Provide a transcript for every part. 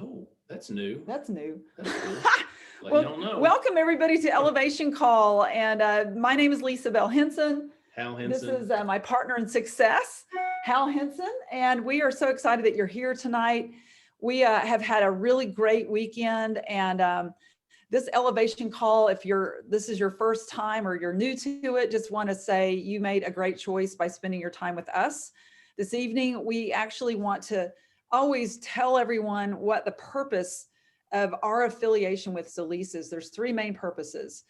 Oh, that's new. That's new. That's cool. Let Well, y'all know. welcome everybody to Elevation Call. And my name is Lisa Bell Henson. Hal This Henson. is my partner in success, Hal Henson. And we are so excited that you're here tonight. We have had a really great weekend. And this Elevation Call, if this is your first time or you're new to it, just want to say you made a great choice by spending your time with us. This evening, we actually want to always tell everyone what the purpose of our affiliation with Zalise is. There's three main purposes.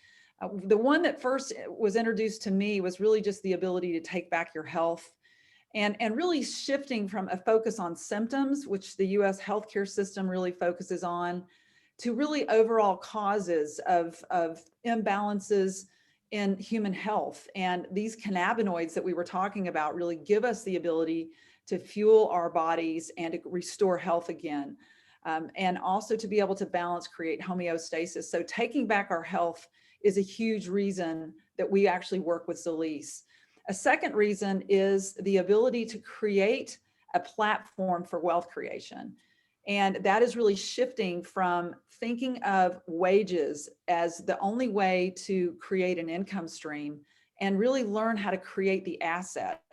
The one that first was introduced to me was really just the ability to take back your health and really shifting from a focus on symptoms, which the US healthcare system really focuses on, to really overall causes of imbalances in human health. And these cannabinoids that we were talking about really give us the ability to fuel our bodies and to restore health again. And also to be able to balance, create homeostasis. So taking back our health is a huge reason that we actually work with Zalise. A second reason is the ability to create a platform for wealth creation. And that is really shifting from thinking of wages as the only way to create an income stream and really learn how to create the asset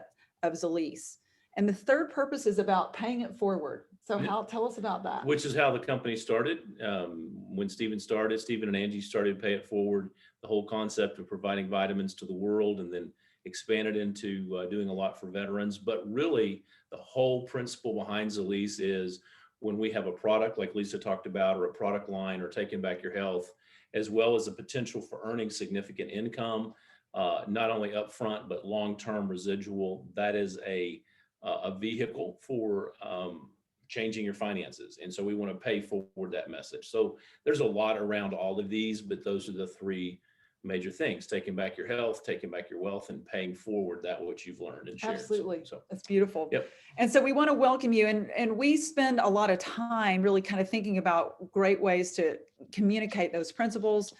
of Zalise. And the third purpose is about paying it forward. So Hal, tell us about that. Which is how the company started. When Stephen and Angie started Pay It Forward, the whole concept of providing vitamins to the world, and then expanded into doing a lot for veterans. But really, the whole principle behind Zalise is when we have a product like Lisa talked about, or a product line, or taking back your health, as well as the potential for earning significant income, not only upfront, but long-term residual, that is a vehicle for changing your finances. And so we want to pay forward that message. So there's a lot around all of these, but those are the three major things: taking back your health, taking back your wealth, and paying forward that which you've learned and shared. Absolutely. So that's beautiful. Yep. And so we want to welcome you. And we spend a lot of time really kind of thinking about great ways to communicate those principles,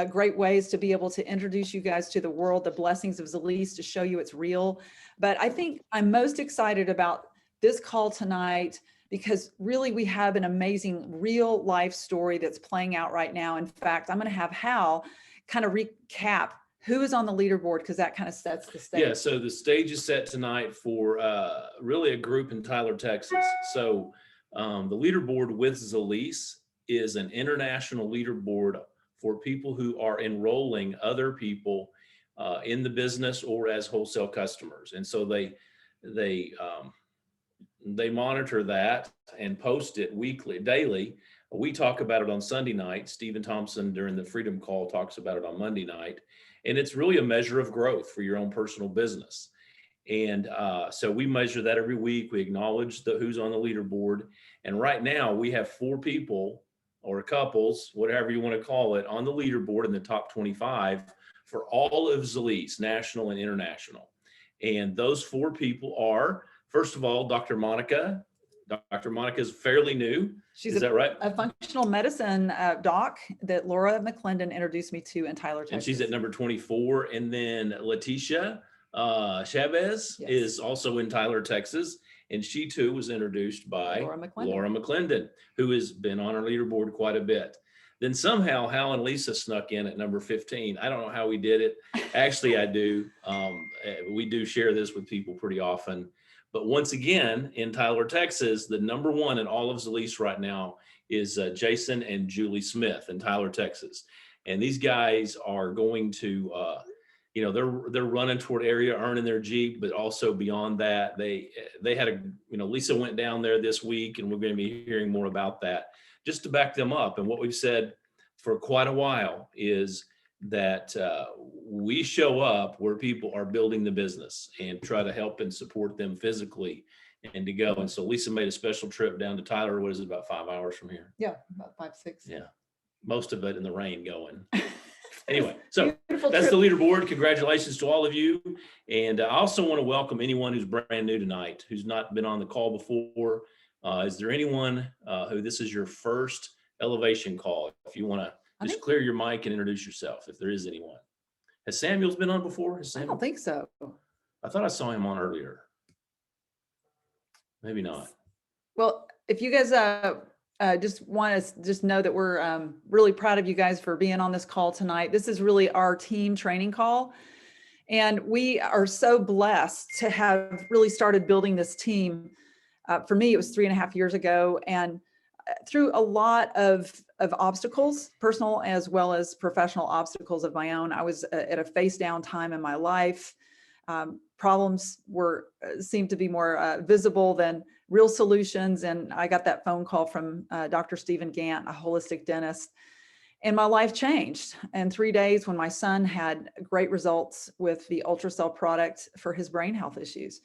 great ways to be able to introduce you guys to the world, the blessings of Zalise, to show you it's real. But I think I'm most excited about this call tonight because really we have an amazing real life story that's playing out right now. In fact, I'm going to have Hal kind of recap who is on the leaderboard, because that kind of sets the stage. Yeah, so the stage is set tonight for really a group in Tyler, Texas. So the leaderboard with Zalise is an international leaderboard for people who are enrolling other people in the business or as wholesale customers. And so they monitor that and post it daily. We talk about it on Sunday night. Stephen Thompson during the Freedom Call talks about it on Monday night. And it's really a measure of growth for your own personal business. And so we measure that every week. We acknowledge who's on the leaderboard. And right now we have 4 people or couples, whatever you want to call it, on the leaderboard in the top 25 for all of Zalise, national and international. And those 4 people are, first of all, Dr. Monica. Dr. Monica is fairly new. Is that right? A functional medicine doc that Laura McClendon introduced me to in Tyler, Texas. And she's at number 24. And then Leticia Chavez is also in Tyler, Texas. And she too was introduced by Laura McClendon, who has been on our leaderboard quite a bit. Then somehow Hal and Lisa snuck in at number 15. I don't know how we did it. Actually, I do. We do share this with people pretty often. But once again, in Tyler, Texas, the number 1 in all of Zalise right now is Jason and Julie Smith in Tyler, Texas. And these guys are going to, they're running toward area earning their Jeep, but also beyond that, they had Lisa went down there this week, and we're going to be hearing more about that just to back them up. And what we've said for quite a while is that we show up where people are building the business and try to help and support them physically and to go. And so Lisa made a special trip down to Tyler. What is it, about 5 hours from here? Yeah, about 5, 6. Yeah, most of it in the rain going. Anyway, so Beautiful that's trip. the leaderboard. Congratulations to all of you. And I also want to welcome anyone who's brand new tonight, who's not been on the call before. Is there anyone who this is your first elevation call? If you want to just clear your mic and introduce yourself, if there is anyone. Has Samuel's been on before? I don't think so. I thought I saw him on earlier. Maybe not. Well, if you guys just want to just know that we're really proud of you guys for being on this call tonight. This is really our team training call. And we are so blessed to have really started building this team. For me, it was 3.5 years ago. And through a lot of obstacles, personal as well as professional obstacles of my own, I was at a face down time in my life. Problems seemed to be more visible than real solutions. And I got that phone call from Dr. Stephen Gant, a holistic dentist. And my life changed in 3 days when my son had great results with the ultrasound product for his brain health issues.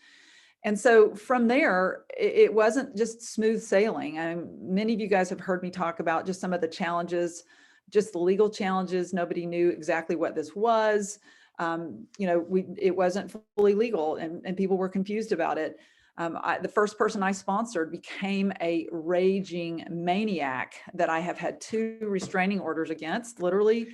And so from there, it wasn't just smooth sailing. Many of you guys have heard me talk about just some of the challenges, just the legal challenges. Nobody knew exactly what this was. It wasn't fully legal and people were confused about it. The first person I sponsored became a raging maniac that I have had 2 restraining orders against. Literally,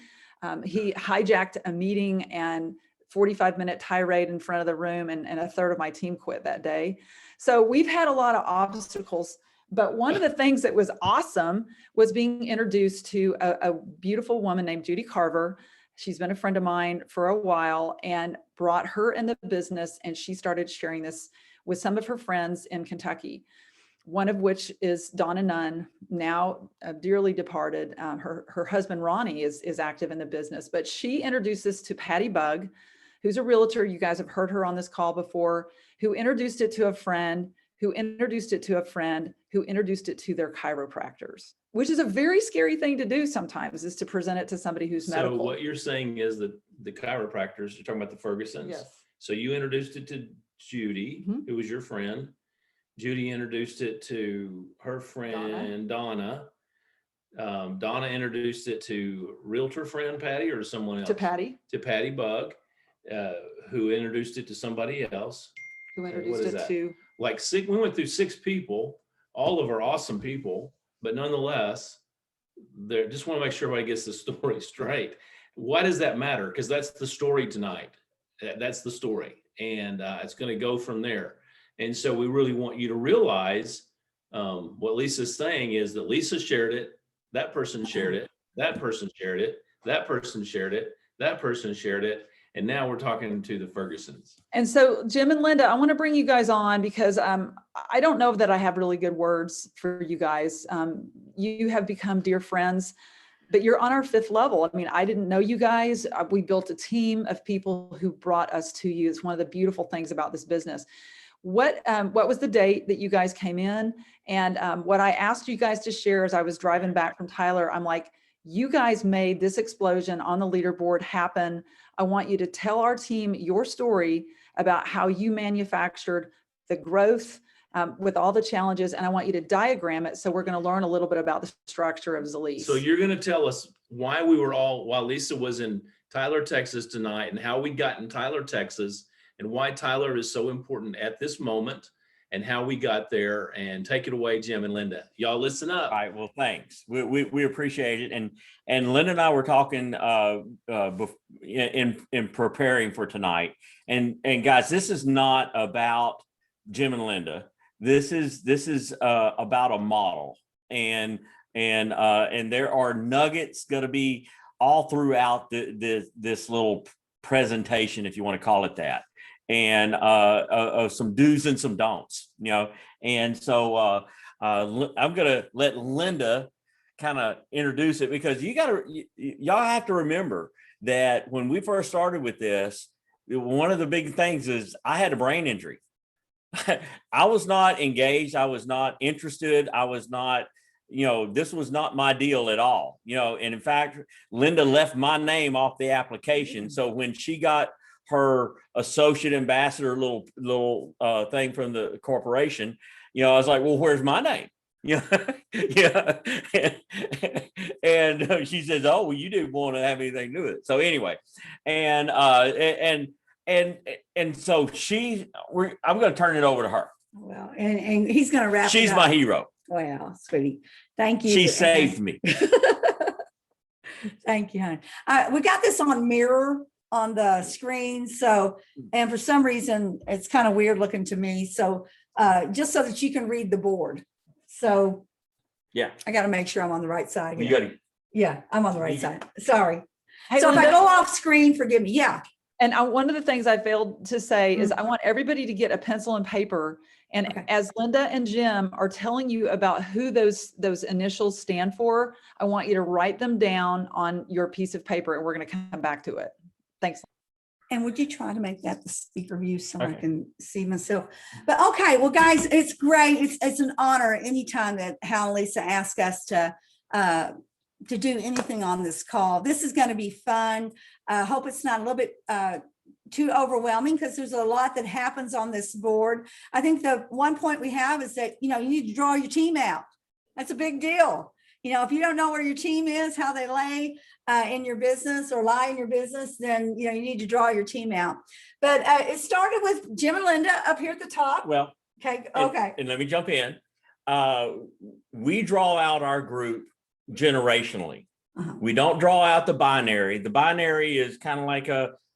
he hijacked a meeting and 45-minute tirade in front of the room, and a third of my team quit that day. So we've had a lot of obstacles, but one of the things that was awesome was being introduced to a beautiful woman named Judy Carver. She's been a friend of mine for a while and brought her in the business, and she started sharing this with some of her friends in Kentucky, one of which is Donna Nunn, now dearly departed. Her husband, Ronnie, is active in the business, but she introduced this to Patty Bug, who's a realtor. You guys have heard her on this call before, who introduced it to a friend, who introduced it to a friend, who introduced it to their chiropractors, which is a very scary thing to do sometimes, is to present it to somebody who's medical. So what you're saying is that the chiropractors, you're talking about the Fergusons? Yes. So you introduced it to Judy, who was your friend. Judy introduced it to her friend, Donna. Donna introduced it to realtor friend Patty, or someone else? To Patty. To Patty Bug, who introduced it to somebody else. Who introduced it to? Like we went through 6 people, all of our awesome people, but nonetheless, just want to make sure everybody gets the story straight. Why does that matter? Because that's the story tonight. That's the story. And it's going to go from there. And so we really want you to realize what Lisa's saying is that Lisa shared it, that person shared it, that person shared it, that person shared it, that person shared it. And now we're talking to the Fergusons. And so Jim and Linda, I want to bring you guys on because I don't know that I have really good words for you guys. You have become dear friends, but you're on our 5th level. I mean, I didn't know you guys. We built a team of people who brought us to you. It's one of the beautiful things about this business. What was the date that you guys came in? And what I asked you guys to share as I was driving back from Tyler, I'm like, you guys made this explosion on the leaderboard happen. I want you to tell our team your story about how you manufactured the growth with all the challenges, and I want you to diagram it. So we're going to learn a little bit about the structure of Zalise. So you're going to tell us why while Lisa was in Tyler, Texas tonight, and how we got in Tyler, Texas, and why Tyler is so important at this moment, and how we got there. And take it away, Jim and Linda. Y'all listen up. All right. Well, thanks. We appreciate it. And Linda and I were talking in preparing for tonight. And guys, this is not about Jim and Linda. This is about a model, and there are nuggets going to be all throughout this little presentation, if you want to call it that, and some do's and some don'ts, And so I'm going to let Linda kind of introduce it, because y'all have to remember that when we first started with this, one of the big things is I had a brain injury. I was not engaged. I was not interested. I was not, this was not my deal at all, and in fact, Linda left my name off the application. So when she got her associate ambassador little thing from the corporation, I was like, well, where's my name? Yeah. And she says, oh, well, you didn't want to have anything to do with it. So anyway, and so I'm going to turn it over to her. Well, and he's going to wrap. She's my hero. Well, sweetie, thank you. She saved me. Thank you, honey. We got this on mirror on the screen. So, and for some reason, it's kind of weird looking to me. So just so that you can read the board. So Yeah. I got to make sure I'm on the right side. You here. got to. Yeah, I'm on the right side. Sorry. Hey, So if I Linda, go off screen, forgive me. Yeah. and one of the things I failed to say is I want everybody to get a pencil and paper. And Okay. as Linda and Jim are telling you about who those initials stand for, I want you to write them down on your piece of paper, and we're going to come back to it. Thanks. And would you try to make that the speaker view so I Okay. can see myself? But okay, well, guys, it's great. It's an honor anytime that Hal and Lisa ask us to do anything on this call. This is going to be fun. Hope it's not a little bit too overwhelming, because there's a lot that happens on this board. I think the one point we have is that, you need to draw your team out. That's a big deal. If you don't know where your team is, how they lay in your business or lie in your business, then, you need to draw your team out. But it started with Jim and Linda up here at the top. Well, Okay. And let me jump in. We draw out our group generationally. Uh-huh. We don't draw out the binary. The binary is kind of like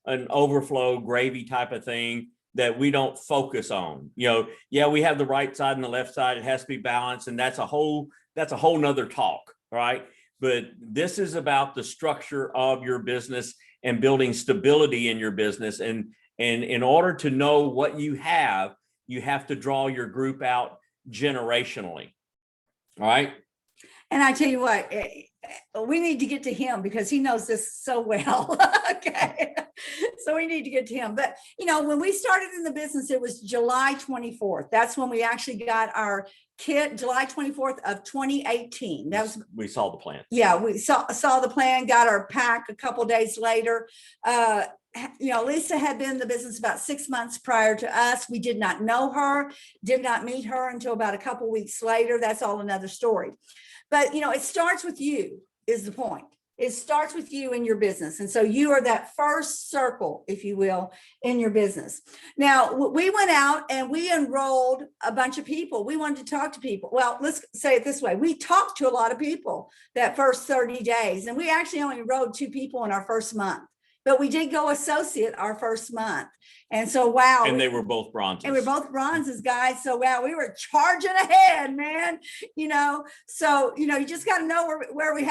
an overflow gravy type of thing that we don't focus on. Yeah, we have the right side and the left side. It has to be balanced, and that's a whole nother talk, right? But this is about the structure of your business and building stability in your business. And in order to know what you have to draw your group out generationally. All right. And I tell you what, we need to get to him because he knows this so well. Okay. So we need to get to him. But, when we started in the business, it was July 24th. That's when we actually got our kit, July 24th of 2018. We saw the plan. Yeah, we saw the plan, got our pack a couple days later. Lisa had been in the business about 6 months prior to us. We did not know her, did not meet her until about a couple weeks later. That's all another story. But, it starts with you is the point. It starts with you in your business. And so you are that first circle, if you will, in your business. Now, we went out and we enrolled a bunch of people. We wanted to talk to people. Well, let's say it this way. We talked to a lot of people that first 30 days, and we actually only enrolled 2 people in our first month. But we did go associate our first month. And so, wow. And they were both bronzes. And we're both bronzes, guys. So, wow, we were charging ahead, man. So, you just got to know where you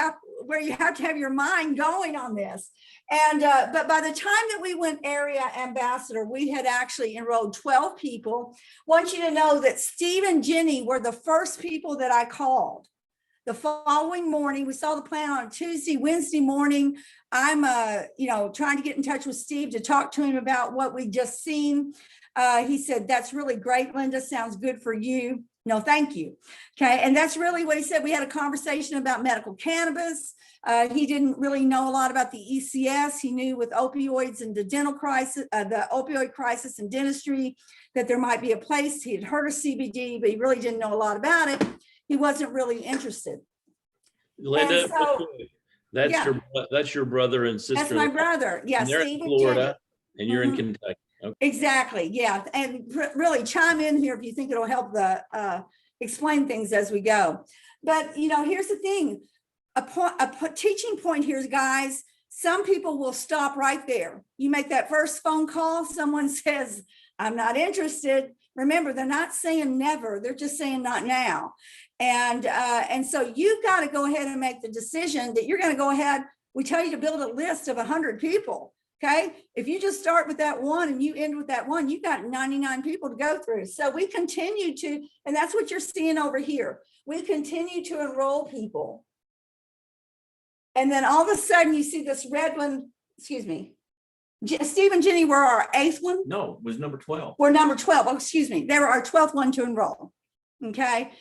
have to have your mind going on this. And, but by the time that we went area ambassador, we had actually enrolled 12 people. I want you to know that Steve and Jenny were the first people that I called. The following morning, we saw the plan on Tuesday, Wednesday morning. I'm, trying to get in touch with Steve to talk to him about what we just seen. He said, "That's really great, Linda. Sounds good for you." No, thank you. Okay. And that's really what he said. We had a conversation about medical cannabis. He didn't really know a lot about the ECS. He knew with opioids and the dental crisis, the opioid crisis in dentistry, that there might be a place. He had heard of CBD, but he really didn't know a lot about it. He wasn't really interested. Linda, so, that's your brother and sister. That's my brother. Yeah, they're Steve in Florida, and you're in Mhm. Kentucky. Okay. Exactly. Yeah. And really chime in here if you think it'll help explain things as we go. But, here's the thing. A teaching point here, guys. Some people will stop right there. You make that first phone call, someone says, "I'm not interested." Remember, they're not saying never. They're just saying not now. And so you've got to go ahead and make the decision that you're going to go ahead. We tell you to build a list of 100 people. Okay. If you just start with that one and you end with that one, you've got 99 people to go through. So we continue to, and that's what you're seeing over here. We continue to enroll people. And then all of a sudden you see this red one, excuse me. Steve and Jenny were our 8th one. No, it was number 12. We're number 12. Oh, excuse me. They were our 12th one to enroll. Okay.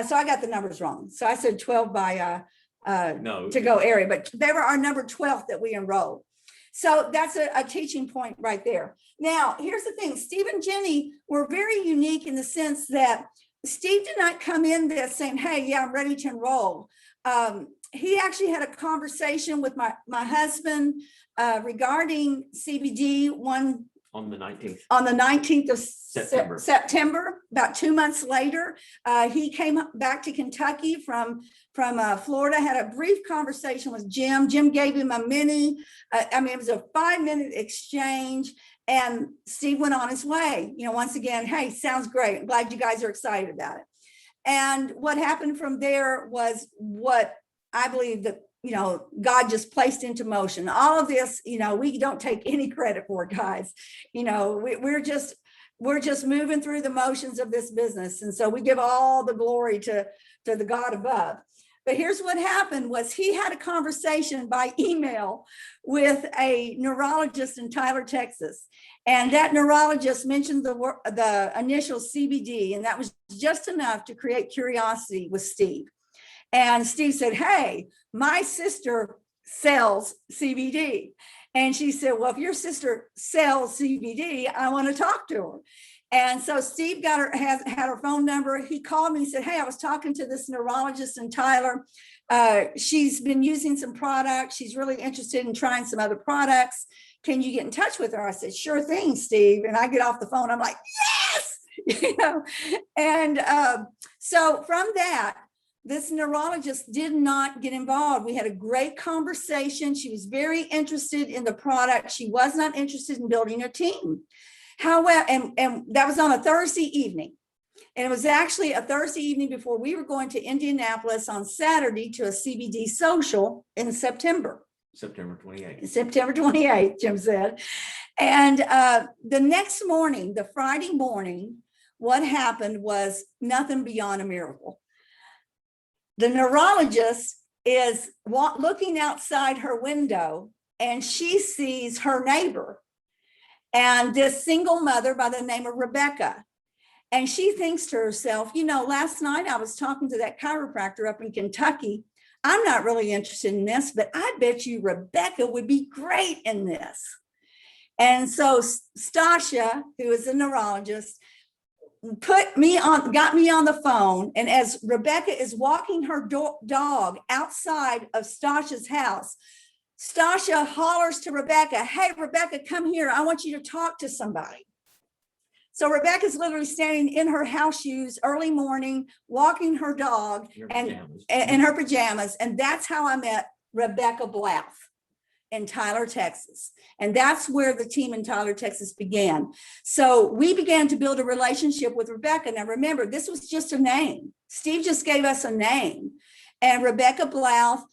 So I got the numbers wrong. So I said 12 by to go area, but they were our number 12th that we enrolled. So that's a teaching point right there. Now, here's the thing. Steve and Jenny were very unique in the sense that Steve did not come in there saying, "Hey, yeah, I'm ready to enroll." He actually had a conversation with my husband regarding CBD on the 19th. On the 19th of September, about 2 months later. He came back to Kentucky from Florida, had a brief conversation with Jim. Jim gave him a mini, it was a 5-minute exchange, and Steve went on his way. Once again, "Hey, sounds great. I'm glad you guys are excited about it." And what happened from there was what I believe that, God just placed into motion. All of this, we don't take any credit for it, guys. We're just moving through the motions of this business. And so we give all the glory to the God above. But here's what happened was he had a conversation by email with a neurologist in Tyler, Texas. And that neurologist mentioned the initial CBD, and that was just enough to create curiosity with Steve. And Steve said, hey, my sister sells CBD. And she said, well, if your sister sells CBD, I want to talk to her. And so Steve had her phone number. He called me and said, hey, I was talking to this neurologist in Tyler. She's been using some products. She's really interested in trying some other products. Can you get in touch with her? I said, sure thing, Steve. And I get off the phone. I'm like, yes, And so from that, this neurologist did not get involved. We had a great conversation. She was very interested in the product. She was not interested in building a team. However, and that was on a Thursday evening. And it was actually a Thursday evening before we were going to Indianapolis on Saturday to a CBD social in September. September 28th. September 28th, Jim said. And the next morning, the Friday morning, what happened was nothing beyond a miracle. The neurologist is looking outside her window, and she sees her neighbor and this single mother by the name of Rebecca. And she thinks to herself, last night I was talking to that chiropractor up in Kentucky. I'm not really interested in this, but I bet you Rebecca would be great in this. And so Stasha, who is a neurologist, got me on the phone. And as Rebecca is walking her dog outside of Stasha's house, Stasha hollers to Rebecca, hey, Rebecca, come here. I want you to talk to somebody. So Rebecca's literally standing in her house shoes early morning, walking her dog in her pajamas. And that's how I met Rebecca Blouth in Tyler, Texas. And that's where the team in Tyler, Texas began. So we began to build a relationship with Rebecca. Now, remember, this was just a name. Steve just gave us a name. And Rebecca Blouth,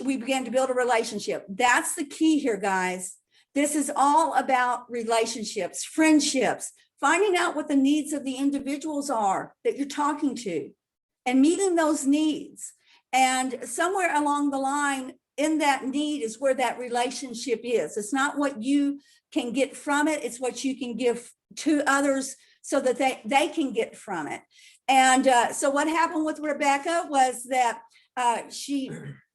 we began to build a relationship. That's the key here, guys. This is all about relationships, friendships, finding out what the needs of the individuals are that you're talking to and meeting those needs. And somewhere along the line in that need is where that relationship is. It's not what you can get from it. It's what you can give to others so that they can get from it. And so what happened with Rebecca was that she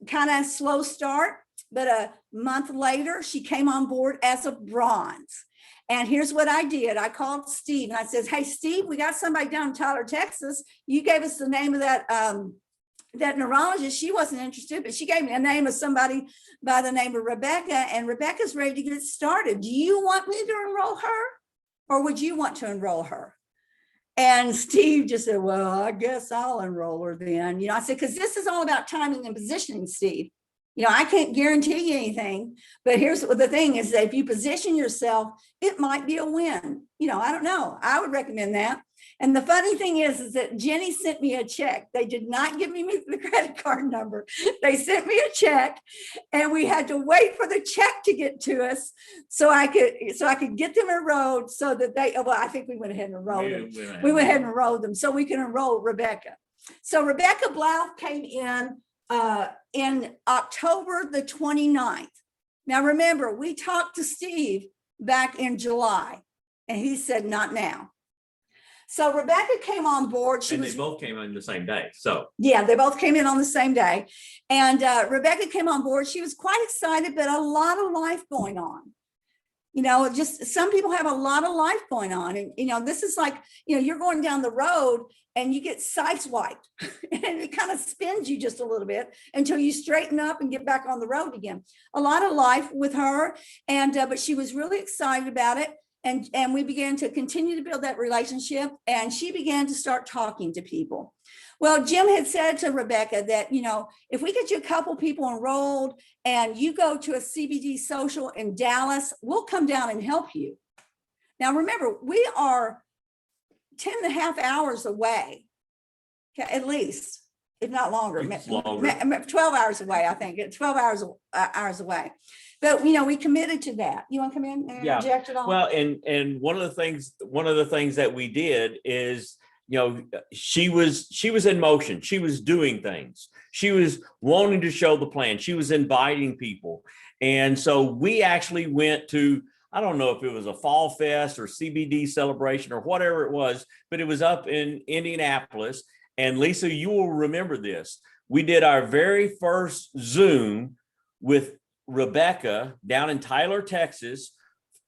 kind of slow start, but a month later, she came on board as a bronze. And here's what I did. I called Steve and I said, hey, Steve, we got somebody down in Tyler, Texas. You gave us the name of that neurologist. She wasn't interested, but she gave me a name of somebody by the name of Rebecca, and Rebecca's ready to get started. Do you want me to enroll her, or would you want to enroll her? And Steve just said, well, I guess I'll enroll her then. I said, because this is all about timing and positioning, Steve. I can't guarantee you anything, but here's the thing is that if you position yourself, it might be a win. I don't know. I would recommend that. And the funny thing is that Jenny sent me a check. They did not give me the credit card number. They sent me a check, and we had to wait for the check to get to us so I could get them enrolled so that I think we went ahead and enrolled them. We went ahead and enrolled them so we can enroll Rebecca. So Rebecca Blouth came in October the 29th. Now, remember, we talked to Steve back in July, and he said, not now. So Rebecca came on board. They both came in the same day. So yeah, they both came in on the same day. And Rebecca came on board. She was quite excited, but a lot of life going on. Just some people have a lot of life going on. And, this is like, you're going down the road and you get sideswiped and it kind of spins you just a little bit until you straighten up and get back on the road again. A lot of life with her. And, but she was really excited about it. And we began to continue to build that relationship, and she began to start talking to people. Well, Jim had said to Rebecca that, if we get you a couple people enrolled and you go to a CBD social in Dallas, we'll come down and help you. Now, remember, we are 10.5 hours away Okay, at least, if not longer. It's longer. 12 hours away, I think. 12 hours away. But we committed to that. You want to come in and interject at all? Well, and one of the things that we did is, she was in motion. She was doing things. She was wanting to show the plan. She was inviting people. And so we actually went to, I don't know if it was a fall fest or CBD celebration or whatever it was, but it was up in Indianapolis. And Lisa, you will remember this. We did our very first Zoom with Rebecca down in Tyler, Texas,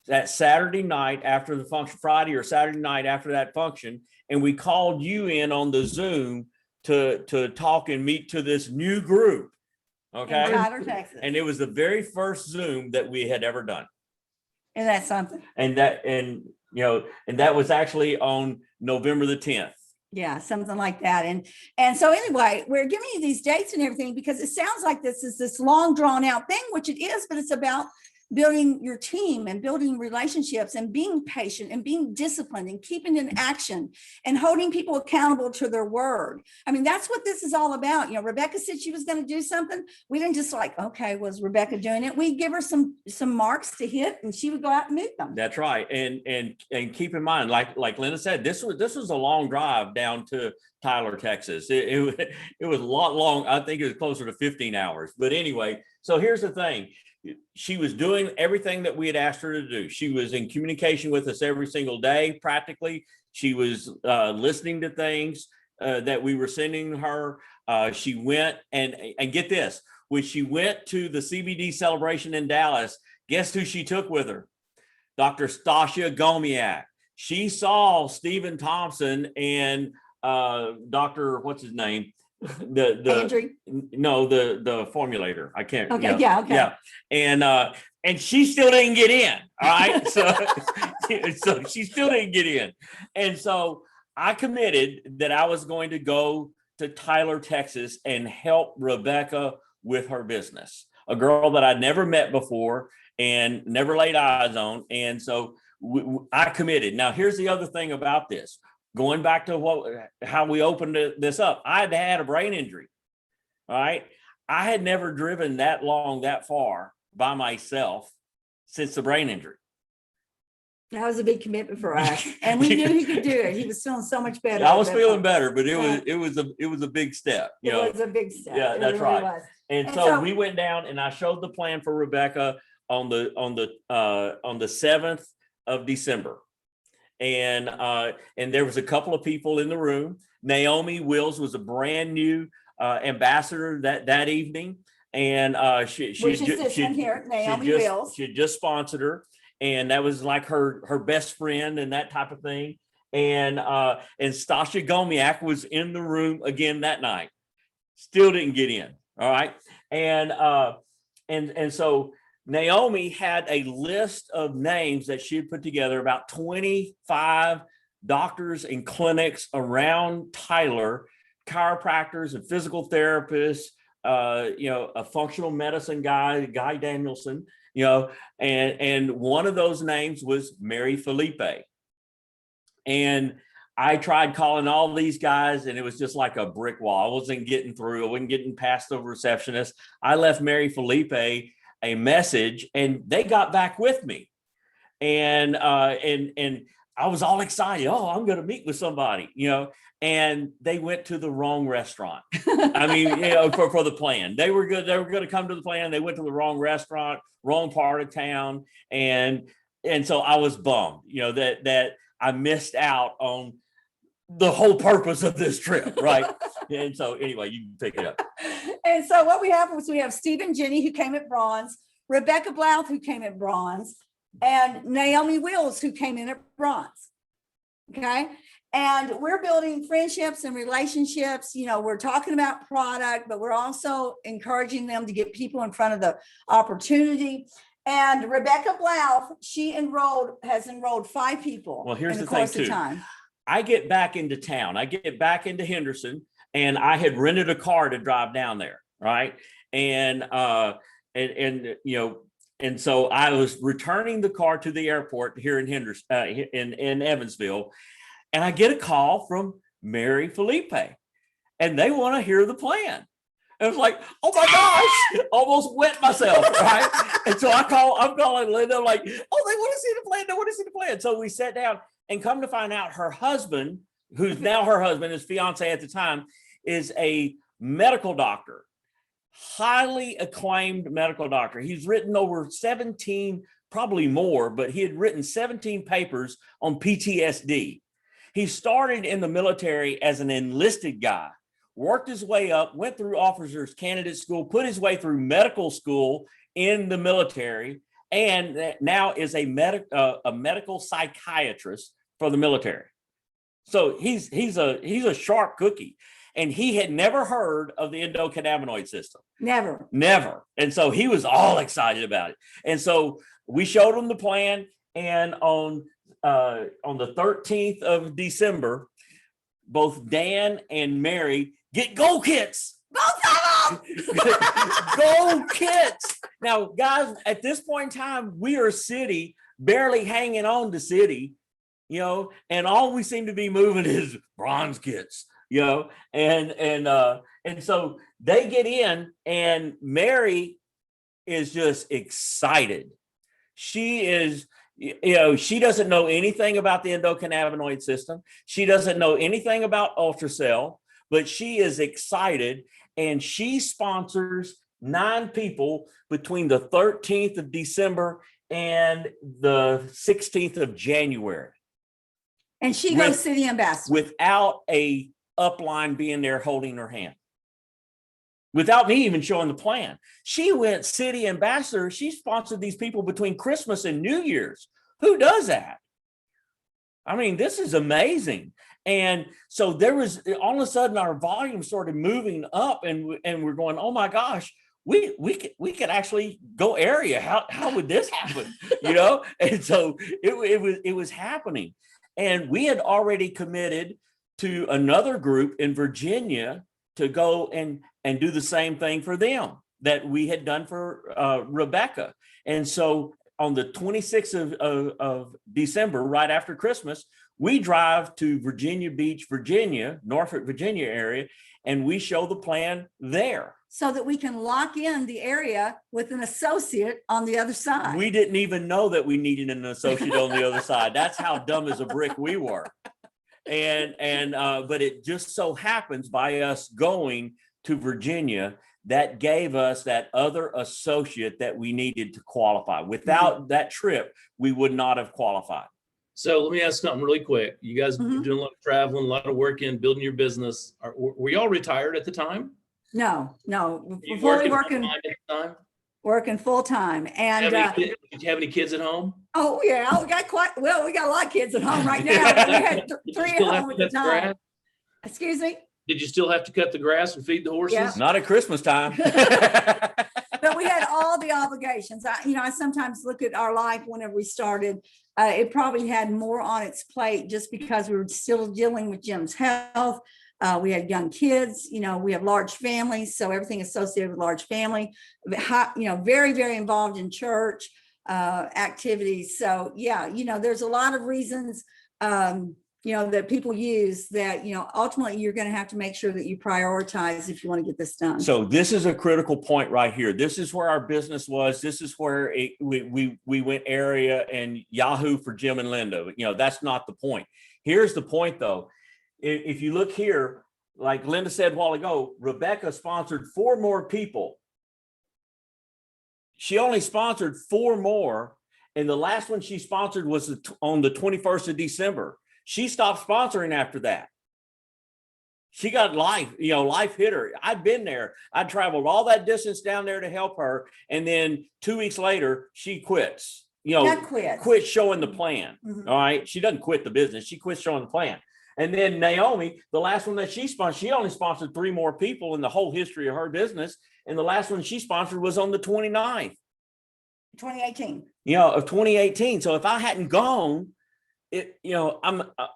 that Saturday night after the function, Friday or Saturday night after that function. And we called you in on the Zoom to talk and meet to this new group. Okay. In Tyler, Texas. And it was the very first Zoom that we had ever done. Isn't that something? And that was actually on November the 10th. Yeah, something like that. And so anyway, we're giving you these dates and everything because it sounds like this is this long drawn out thing, which it is, but it's about building your team and building relationships and being patient and being disciplined and keeping in action and holding people accountable to their word. I mean, that's what this is all about. Rebecca said she was going to do something. We didn't just okay, was Rebecca doing it? We give her some marks to hit and she would go out and meet them. That's right. And keep in mind, like Linda said, this was a long drive down to Tyler, Texas. It was a lot long. I think it was closer to 15 hours. But anyway, so here's the thing. She was doing everything that we had asked her to do. She was in communication with us every single day, practically. She was listening to things that we were sending her. She went and get this, when she went to the CBD celebration in Dallas, guess who she took with her? Dr. Stasia Gomiak. She saw Stephen Thompson and Dr. what's his name? the formulator. I can't. Okay. Okay. And she still didn't get in. All right. So she still didn't get in. And so I committed that I was going to go to Tyler, Texas and help Rebecca with her business, a girl that I'd never met before and never laid eyes on. And so I committed. Now, here's the other thing about this. Going back to how we opened this up, I had a brain injury. All right. I had never driven that long, that far by myself since the brain injury. That was a big commitment for us. And we knew he could do it. He was feeling so much better. I was feeling better, but it was a big step. It was a big step. Yeah, that's really right. Was. And so we went down and I showed the plan for Rebecca on the 7th of December. And there was a couple of people in the room. Naomi Wills was a brand new ambassador that evening, and she had just sponsored her, and that was like her best friend and that type of thing. And Stasia Gomiak was in the room again that night. Still didn't get in. All right, and so Naomi had a list of names that she had put together, about 25 doctors and clinics around Tyler, chiropractors and physical therapists, a functional medicine guy, Guy Danielson, and one of those names was Mary Felipe. And I tried calling all these guys and it was just like a brick wall. I wasn't getting through. I wasn't getting past the receptionist. I left Mary Felipe a message and they got back with me, and I was all excited. Oh, I'm going to meet with somebody, and they went to the wrong restaurant. I mean, for the plan, they were good. They were going to come to the plan. They went to the wrong restaurant, wrong part of town. And so I was bummed, that I missed out on the whole purpose of this trip. Right. And so anyway, you can pick it up. And so what we have Stephen Jenny, who came at bronze, Rebecca Blouth, who came at bronze, and Naomi Wills, who came in at bronze. Okay. And we're building friendships and relationships. We're talking about product, but we're also encouraging them to get people in front of the opportunity. And Rebecca Blouth, has enrolled 5 people. Well, here's the thing too. I get back into town. I get back into Henderson, and I had rented a car to drive down there, right? And so I was returning the car to the airport here in Henderson, in Evansville, and I get a call from Mary Felipe, and they want to hear the plan. And it's like, oh my gosh, almost wet myself, right? And so I'm calling Linda, I'm like, oh, they want to see the plan. They want to see the plan. So we sat down, and come to find out her husband, who's now her husband, his fiance at the time, is a medical doctor, highly acclaimed medical doctor. He's written over 17, probably more, but he had written 17 papers on PTSD. He started in the military as an enlisted guy, worked his way up, went through officers candidate school, put his way through medical school in the military, and now is a medical psychiatrist for the military. So he's a sharp cookie, and he had never heard of the endocannabinoid system. Never. And so he was all excited about it. And so we showed him the plan, and on the 13th of December, both Dan and Mary get goal kits. Both of them. Goal kits. Now, guys, at this point in time, we are city, barely hanging on to city, and all we seem to be moving is bronze kits, and so they get in, and Mary is just excited. She is, she doesn't know anything about the endocannabinoid system. She doesn't know anything about ultracell, but she is excited, and she sponsors 9 people between the 13th of December and the 16th of January. And she goes city ambassador. Without a upline being there holding her hand. Without me even showing the plan. She went city ambassador. She sponsored these people between Christmas and New Year's. Who does that? I mean, this is amazing. And so there was, all of a sudden our volume started moving up, and we're going, oh my gosh, we could actually go area. How would this happen? And so it was happening. And we had already committed to another group in Virginia to go and do the same thing for them that we had done for Rebecca. And so on the 26th of December, right after Christmas, we drive to Virginia Beach, Virginia, Norfolk, Virginia area, and we show the plan there. So that we can lock in the area with an associate on the other side. We didn't even know that we needed an associate on the other side. That's how dumb as a brick we were. But it just so happens by us going to Virginia, that gave us that other associate that we needed to qualify. Without that trip, we would not have qualified. So let me ask something really quick. You guys doing a lot of traveling, a lot of work in building your business. Were y'all retired at the time? No, fully working full time. And did you have any kids at home? Oh yeah, we got a lot of kids at home right now. We had 3 at home at the time. Excuse me? Did you still have to cut the grass and feed the horses? Yeah. Not at Christmas time. But we had all the obligations. I sometimes look at our life whenever we started. It probably had more on its plate just because we were still dealing with Jim's health. We had young kids, we have large families, so everything associated with large family, very, very involved in church activities. So yeah, there's a lot of reasons, that people use that, ultimately you're going to have to make sure that you prioritize if you want to get this done. So this is a critical point right here. This is where our business was. This is where we went area and Yahoo for Jim and Linda. That's not the point. Here's the point though. If you look here, like Linda said a while ago, Rebecca sponsored 4 more people. She only sponsored 4 more. And the last one she sponsored was on the 21st of December. She stopped sponsoring after that. She got life hit her. I'd been there. I traveled all that distance down there to help her. And then 2 weeks later, she quits. Quit showing the plan. Mm-hmm. All right. She doesn't quit the business. She quits showing the plan. And then Naomi, the last one that she sponsored, she only sponsored 3 more people in the whole history of her business. And the last one she sponsored was on the 29th. 2018. Of 2018. So if I hadn't gone, I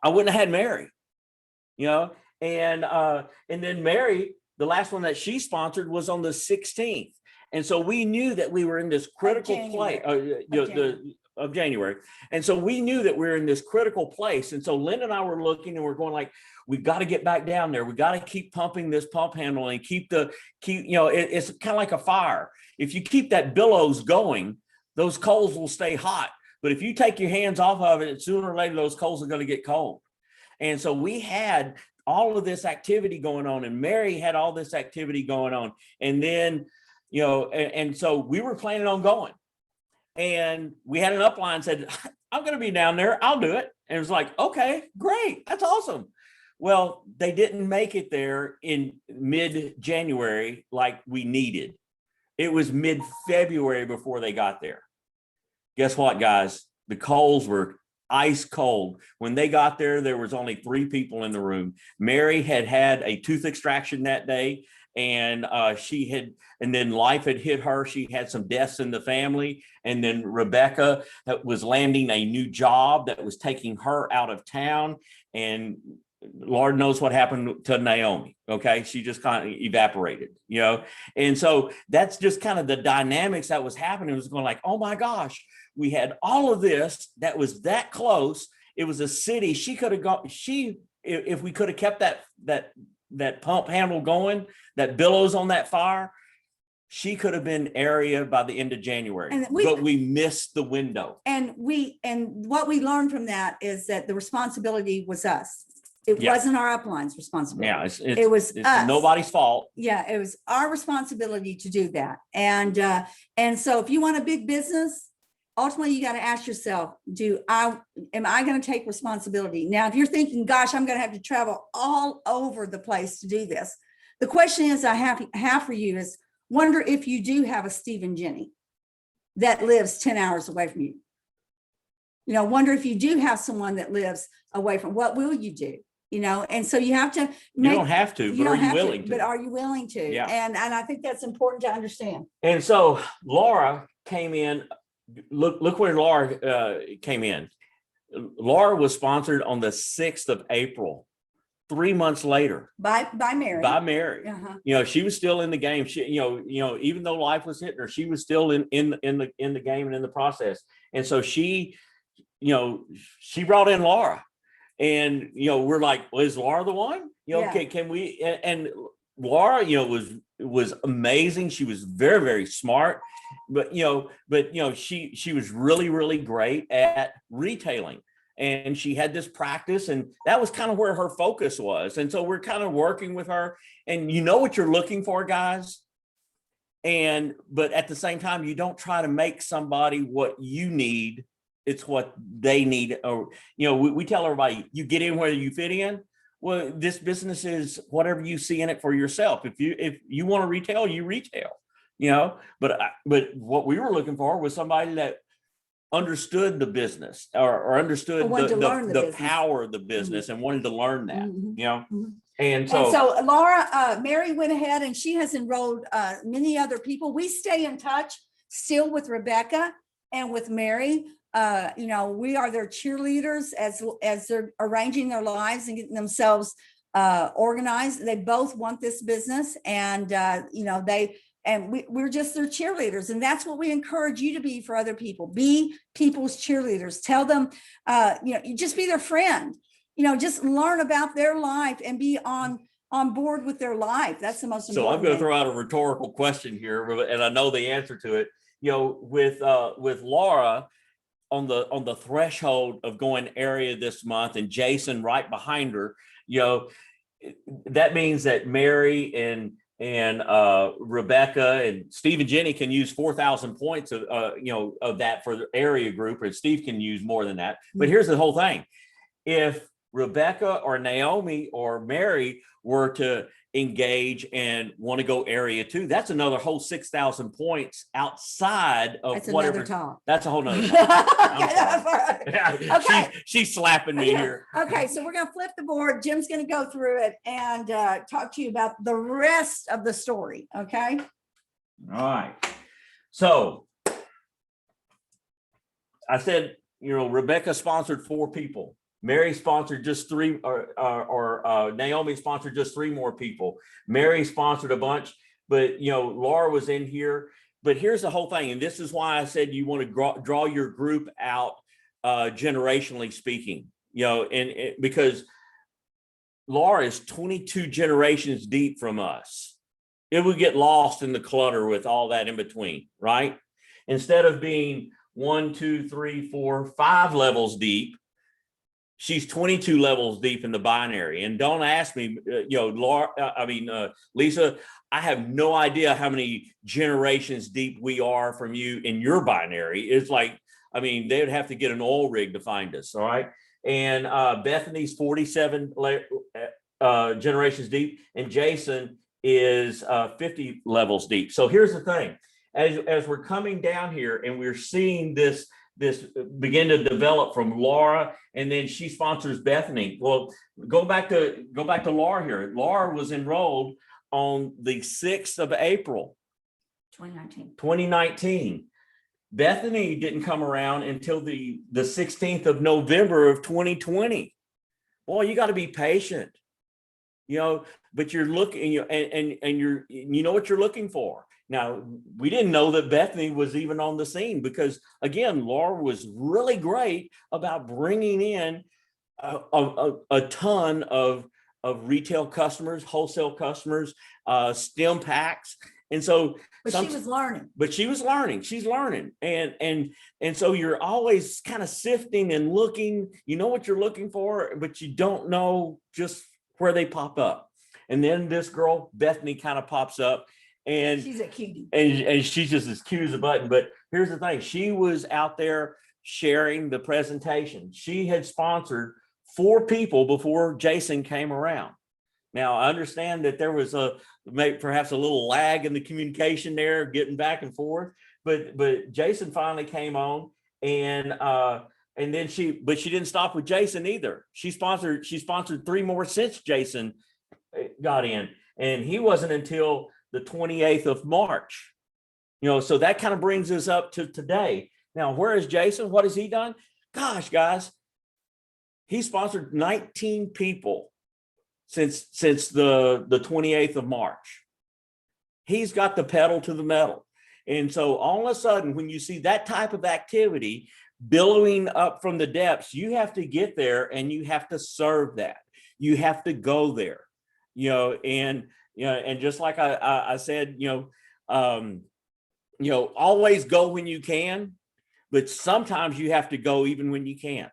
wouldn't have had Mary, and then Mary, the last one that she sponsored was on the 16th. And so we knew that we were in this critical place, of January. And so we knew that we were in this critical place. And so Linda and I were looking and we're going like, we've got to get back down there. We got to keep pumping this pump handle and keep, it's kind of like a fire. If you keep that billows going, those coals will stay hot. But if you take your hands off of it, sooner or later, those coals are going to get cold. And so we had all of this activity going on, and Mary had all this activity going on. And then, and so we were planning on going. And we had an upline said, I'm going to be down there. I'll do it. And it was like, okay, great. That's awesome. Well, they didn't make it there in mid-January like we needed. It was mid-February before they got there. Guess what, guys? The coals were ice cold. When they got there, there was only 3 people in the room. Mary had had a tooth extraction that day, and then life had hit her. She had some deaths in the family. And then Rebecca was landing a new job that was taking her out of town. And Lord knows what happened to Naomi. Okay. She just kind of evaporated, and so that's just kind of the dynamics that was happening. It was going like, oh my gosh, we had all of this that was that close. It was a city. She could have gone, if we could have kept that pump handle going, that billows on that fire, she could have been area by the end of January, but we missed the window. And what we learned from that is that the responsibility was us. It wasn't our upline's responsibility. Yeah, it was us. Nobody's fault. Yeah, it was our responsibility to do that. And so if you want a big business, ultimately you got to ask yourself, am I going to take responsibility? Now, if you're thinking, gosh, I'm going to have to travel all over the place to do this, the question is I have for you is, wonder if you do have a Steve and Jenny that lives 10 hours away from you. Wonder if you do have someone that lives away from, what will you do? And so you have to you don't have to, but are you willing to? But are you willing to? Yeah. And I think that's important to understand. And so Laura came in. Look where Laura came in. Laura was sponsored on the 6th of April. 3 months later, by Mary. Uh-huh. She was still in the game. She, even though life was hitting her, she was still in the game and in the process. And so she brought in Laura, and we're like, well, is Laura the one? Can we? And Laura, was amazing. She was very, very smart, but she was really, really great at retailing. And she had this practice, and that was kind of where her focus was. And so we're kind of working with her, and what you're looking for, guys. But at the same time, you don't try to make somebody what you need. It's what they need. Or, we tell everybody, you get in where you fit in. Well, this business is whatever you see in it for yourself. If you want to retail, you retail, but what we were looking for was somebody that understood the business or understood the power of the business, and wanted to learn that, Mm-hmm. And so Laura, Mary went ahead and she has enrolled many other people. We stay in touch still with Rebecca and with Mary. We are their cheerleaders as they're arranging their lives and getting themselves organized. They both want this business, and we're just their cheerleaders. And that's what we encourage you to be for other people. Be people's cheerleaders. Tell them, you just be their friend, just learn about their life and be on board with their life. That's the most important. So I'm going to throw out a rhetorical question here, and I know the answer to it. With Laura on the threshold of going area this month, and Jason right behind her, that means that Mary and Rebecca and Steve and Jenny can use 4,000 points of that for the area group, and Steve can use more than that. But here's the whole thing. If Rebecca or Naomi or Mary were to engage and want to go area 2, that's another whole 6,000 points outside of that's whatever. That's a whole nother. Okay. She's slapping me here. Okay, so we're going to flip the board. Jim's going to go through it and talk to you about the rest of the story. Okay. All right. So I said, Rebecca sponsored 4 people. Mary sponsored just 3, or Naomi sponsored just 3 more people. Mary sponsored a bunch, but Laura was in here. but here's the whole thing. And this is why I said you want to draw your group out generationally speaking, because Laura is 22 generations deep from us. It would get lost in the clutter with all that in between, right? Instead of being 1, 2, 3, 4, 5 levels deep, she's 22 levels deep in the binary. And don't ask me, Lisa, I have no idea how many generations deep we are from you in your binary. It's like, they would have to get an oil rig to find us. All right. And Bethany's 47 generations deep, and Jason is 50 levels deep. So here's the thing. As we're coming down here and we're seeing this begin to develop from Laura, and then she sponsors Bethany. Well, go back to Laura here. Laura was enrolled on the 6th of April, 2019. Bethany didn't come around until the 16th of November of 2020. Boy, you got to be patient, but you're looking, and you know what you're looking for. Now, we didn't know that Bethany was even on the scene because, again, Laura was really great about bringing in a ton of retail customers, wholesale customers, STEM packs. And so, she was learning. But she was learning. She's learning. And so you're always kind of sifting and looking, you know what you're looking for, but you don't know just where they pop up. And then this girl, Bethany, kind of pops up. And she's a cutie. And she's just as cute as a button. But here's the thing. She was out there sharing the presentation. She had sponsored 4 people before Jason came around. Now, I understand that there was perhaps a little lag in the communication there, getting back and forth. But Jason finally came on, and then she didn't stop with Jason either. She sponsored 3 more since Jason got in, and he wasn't until the 28th of March. So that kind of brings us up to today. Now, where is Jason? What has he done? Gosh, guys, he sponsored 19 people since the 28th of March. He's got the pedal to the metal. And so all of a sudden, when you see that type of activity billowing up from the depths, you have to get there and you have to serve that. You have to go there, and just like I said, always go when you can, but sometimes you have to go even when you can't,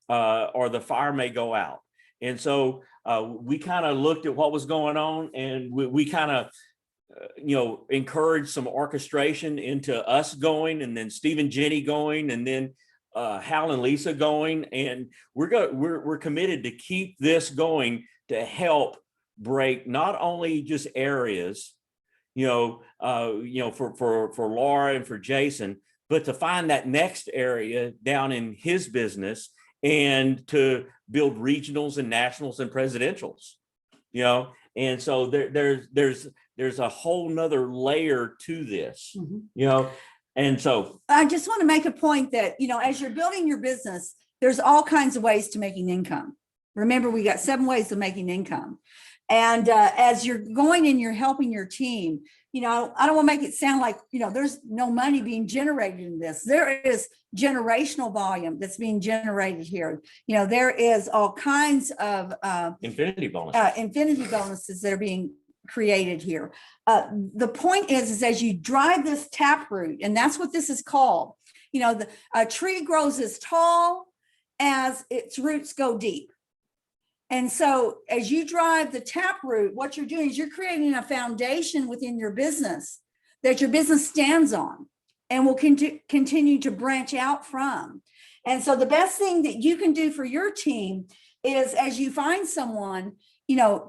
or the fire may go out. And so we kind of looked at what was going on, and we kind of, encouraged some orchestration into us going, and then Steve and Jenny going, and then Hal and Lisa going. And we're committed to keep this going to help break not only just areas, for Laura and for Jason, but to find that next area down in his business and to build regionals and nationals and presidentials, and so there's a whole nother layer to this, and so I just want to make a point that, as you're building your business, there's all kinds of ways to making income. Remember, we got 7 ways of making income. And as you're going and you're helping your team, I don't want to make it sound like, there's no money being generated in this. There is generational volume that's being generated here. There is all kinds of infinity bonuses that are being created here. The point is as you drive this taproot, and that's what this is called, a tree grows as tall as its roots go deep. And so as you drive the taproot, what you're doing is you're creating a foundation within your business that your business stands on and will continue to branch out from. And so the best thing that you can do for your team is, as you find someone,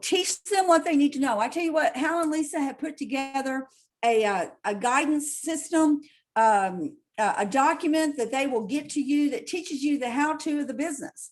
teach them what they need to know. I tell you what, Hal and Lisa have put together a guidance system, a document that they will get to you that teaches you the how-to of the business.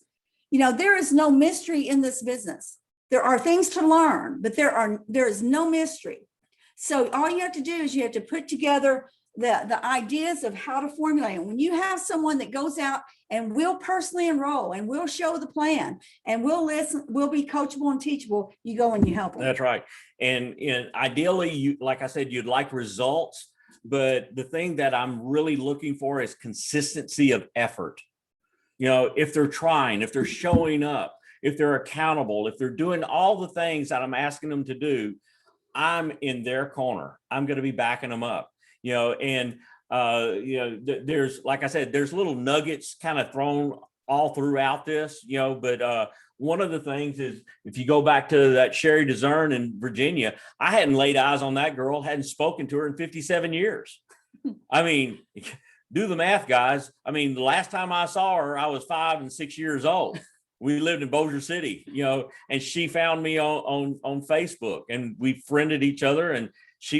There is no mystery in this business. There are things to learn, but there is no mystery. So all you have to do is you have to put together the ideas of how to formulate it. When you have someone that goes out and will personally enroll and will show the plan and will listen, will be coachable and teachable, you go and you help them. That's right. And ideally, you, like I said, you'd like results, but the thing that I'm really looking for is consistency of effort. You know, if they're trying, if they're showing up, if they're accountable, if they're doing all the things that I'm asking them to do, I'm in their corner. I'm going to be backing them up. You know, and there's, like I said, there's little nuggets kind of thrown all throughout this, you know, but one of the things is, if you go back to that Sherry DeZern in Virginia, I hadn't laid eyes on that girl, hadn't spoken to her in 57 years. I mean, do the math, guys. I mean, the last time I saw her, I was 5 and 6 years old. We lived in Bossier City, you know, and she found me on Facebook, and we friended each other, and she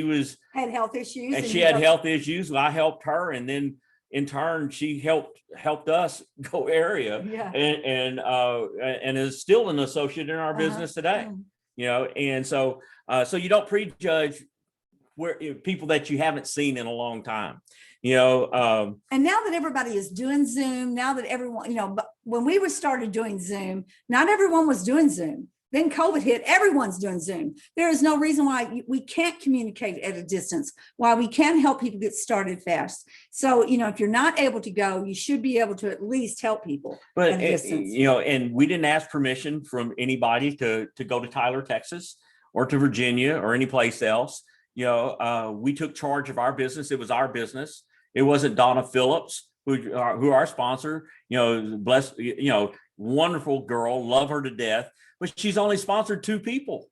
had health issues, and she had health issues. I helped her, and then in turn, she helped us go area, and is still an associate in our business today. You know, and so you don't prejudge where people that you haven't seen in a long time. You know, and now that everybody is doing Zoom, now that everyone, you know, but when we started doing Zoom, not everyone was doing Zoom. Then COVID hit, everyone's doing Zoom. There is no reason why we can't communicate at a distance, why we can help people get started fast. So, you know, if you're not able to go, you should be able to at least help people at a distance. You know, and we didn't ask permission from anybody to go to Tyler, Texas, or to Virginia or any place else. You know, we took charge of our business. It was our business. It wasn't Donna Phillips, who our sponsor, you know, bless, you know, wonderful girl, love her to death. But she's only sponsored 2 people.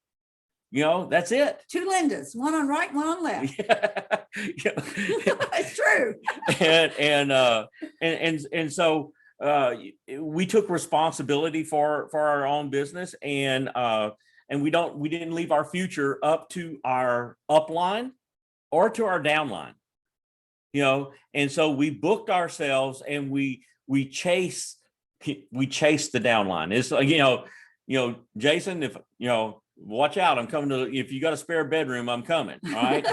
You know, that's it. 2 Lindas, one on right, one on left. Yeah. It's true. And so we took responsibility for our own business, and we didn't leave our future up to our upline or to our downline. You know, and so we booked ourselves, and we chase the downline. It's like, you know, Jason, if, you know, watch out, I'm coming to, if you got a spare bedroom, I'm coming. All right.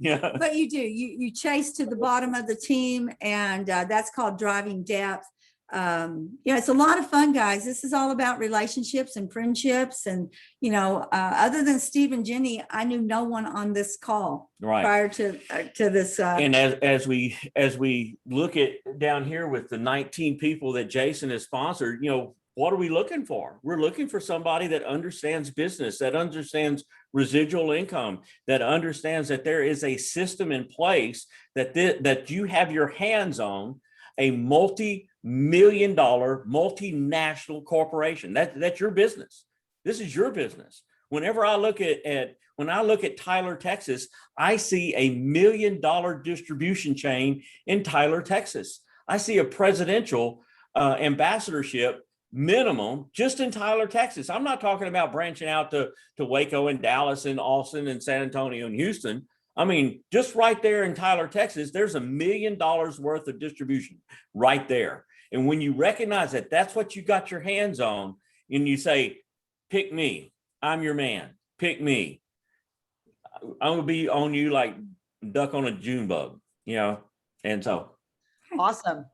Yeah. But you do, you chase to the bottom of the team, and that's called driving depth. Yeah, it's a lot of fun, guys. This is all about relationships and friendships. And, you know, other than Steve and Jenny, I knew no one on this call prior to this. And as we look at down here with the 19 people that Jason has sponsored, you know, what are we looking for? We're looking for somebody that understands business, that understands residual income, that understands that there is a system in place that you have your hands on, a multi-million-dollar multinational corporation. That's your business. This is your business. Whenever I look at Tyler, Texas, I see a $1 million distribution chain in Tyler, Texas. I see a presidential ambassadorship minimum just in Tyler, Texas. I'm not talking about branching out to Waco and Dallas and Austin and San Antonio and Houston. I mean, just right there in Tyler, Texas, there's $1 million worth of distribution right there. And when you recognize that that's what you got your hands on, and you say, pick me, I'm your man, pick me. I'm gonna be on you like duck on a June bug, you know? And so. Awesome.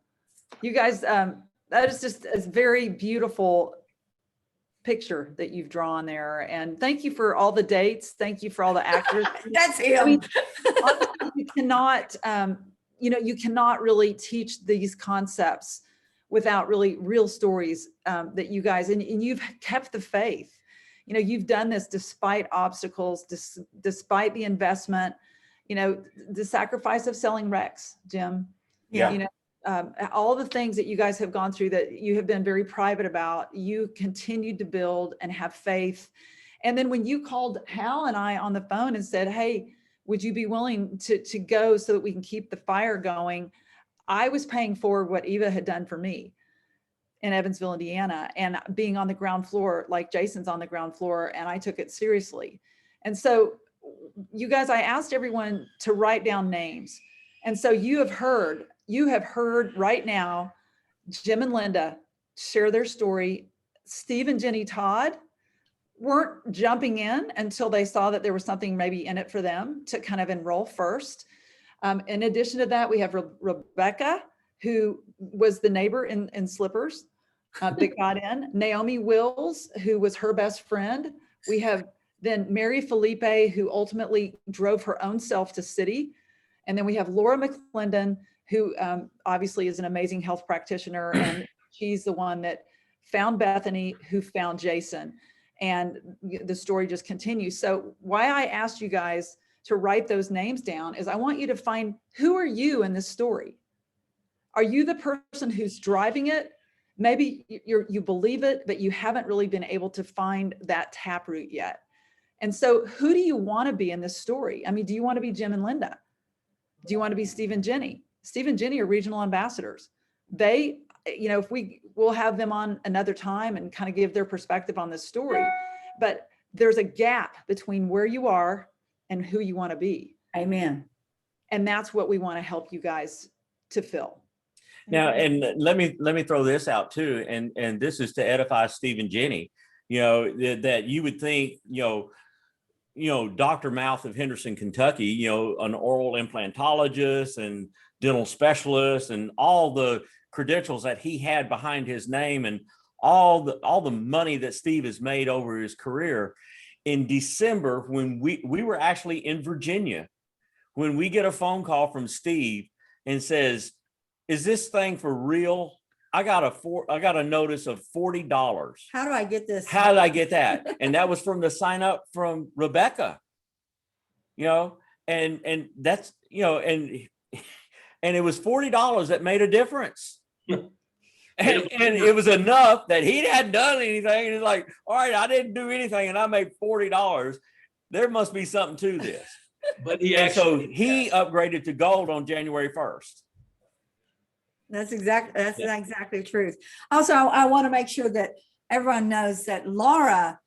You guys, that is just a very beautiful picture that you've drawn there. And thank you for all the dates. Thank you for all the actors. That's him. I mean, honestly, you cannot, you cannot really teach these concepts without really real stories that you guys, and you've kept the faith. You know, you've done this despite obstacles, despite the investment, you know, the sacrifice of selling Rex, Jim. Yeah. You know, all the things that you guys have gone through that you have been very private about, you continued to build and have faith. And then when you called Hal and I on the phone and said, hey, would you be willing to go so that we can keep the fire going? I was paying forward what Eva had done for me in Evansville, Indiana, and being on the ground floor, like Jason's on the ground floor, and I took it seriously. And so you guys, I asked everyone to write down names. And so you have heard right now, Jim and Linda share their story. Steve and Jenny Todd weren't jumping in until they saw that there was something maybe in it for them to kind of enroll first. In addition to that, we have Rebecca, who was the neighbor in slippers that got in. Naomi Wills, who was her best friend. We have then Mary Felipe, who ultimately drove her own self to City. And then we have Laura McClendon, who obviously is an amazing health practitioner. And she's the one that found Bethany, who found Jason. And the story just continues. So why I asked you guys to write those names down is I want you to find, who are you in this story? Are you the person who's driving it? Maybe you believe it, but you haven't really been able to find that taproot yet. And so who do you want to be in this story? I mean, do you want to be Jim and Linda? Do you want to be Steve and Jenny? Steve and Jenny are regional ambassadors. They, you know, we'll have them on another time and kind of give their perspective on this story, but there's a gap between where you are and who you want to be. Amen. And that's what we want to help you guys to fill. Now, and let me throw this out too, and this is to edify Steve and Jenny. You know, that you would think, Dr. Mouth of Henderson, Kentucky, an oral implantologist and dental specialist and all the credentials that he had behind his name and all the money that Steve has made over his career. In December, when we were actually in Virginia, when we get a phone call from Steve and says, "Is this thing for real? I got a notice of $40. How do I get this? How did I get that?" And that was from the sign up from Rebecca, and that's, and it was $40 that made a difference. And it was enough that he hadn't done anything. And he's like, all right, I didn't do anything and I made $40. There must be something to this. But he upgraded to gold on January 1st. That's exactly the truth. Also, I want to make sure that everyone knows that Laura,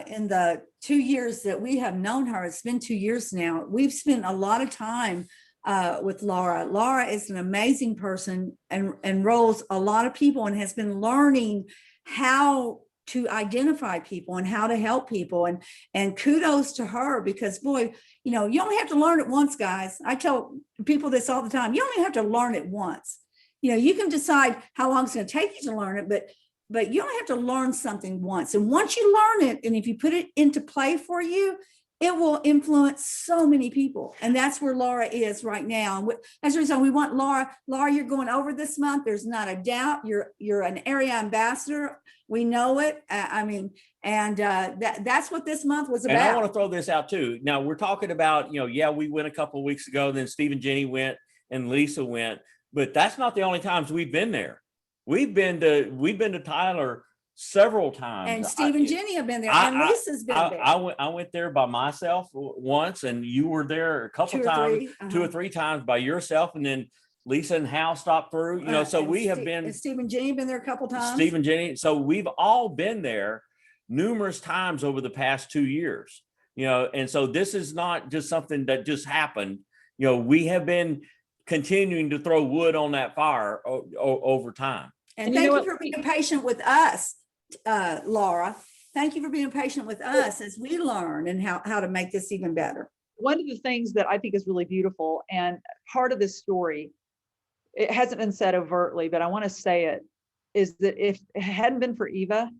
in the 2 years that we have known her, it's been 2 years now, we've spent a lot of time with Laura. Laura is an amazing person and enrolls a lot of people and has been learning how to identify people and how to help people. And kudos to her, because boy, you only have to learn it once, guys. I tell people this all the time. You only have to learn it once. You can decide how long it's going to take you to learn it, but you only have to learn something once. And once you learn it, and if you put it into play for you, it will influence so many people. And that's where Laura is right now. And as a result, we want Laura. Laura, you're going over this month. There's not a doubt. You're an area ambassador. We know it. That's what this month was about. And I want to throw this out too. Now we're talking about, we went a couple of weeks ago, then Steve and Jenny went and Lisa went, but that's not the only times we've been there. We've been to Tyler several times. And Steve and Jenny have been there, and Lisa's been there. I went there by myself once, and you were there a couple times, 2 or 3 times by yourself, and then Lisa and Hal stopped through. So we have been. And Steve and Jenny have been there a couple times. Steve and Jenny. So we've all been there numerous times over the past 2 years. And so this is not just something that just happened. We have been continuing to throw wood on that fire over time. And thank you for being patient with us, Laura. Thank you for being patient with us as we learn and how to make this even better. One of the things that I think is really beautiful, and part of this story, it hasn't been said overtly, but I want to say it, is that if it hadn't been for Eva,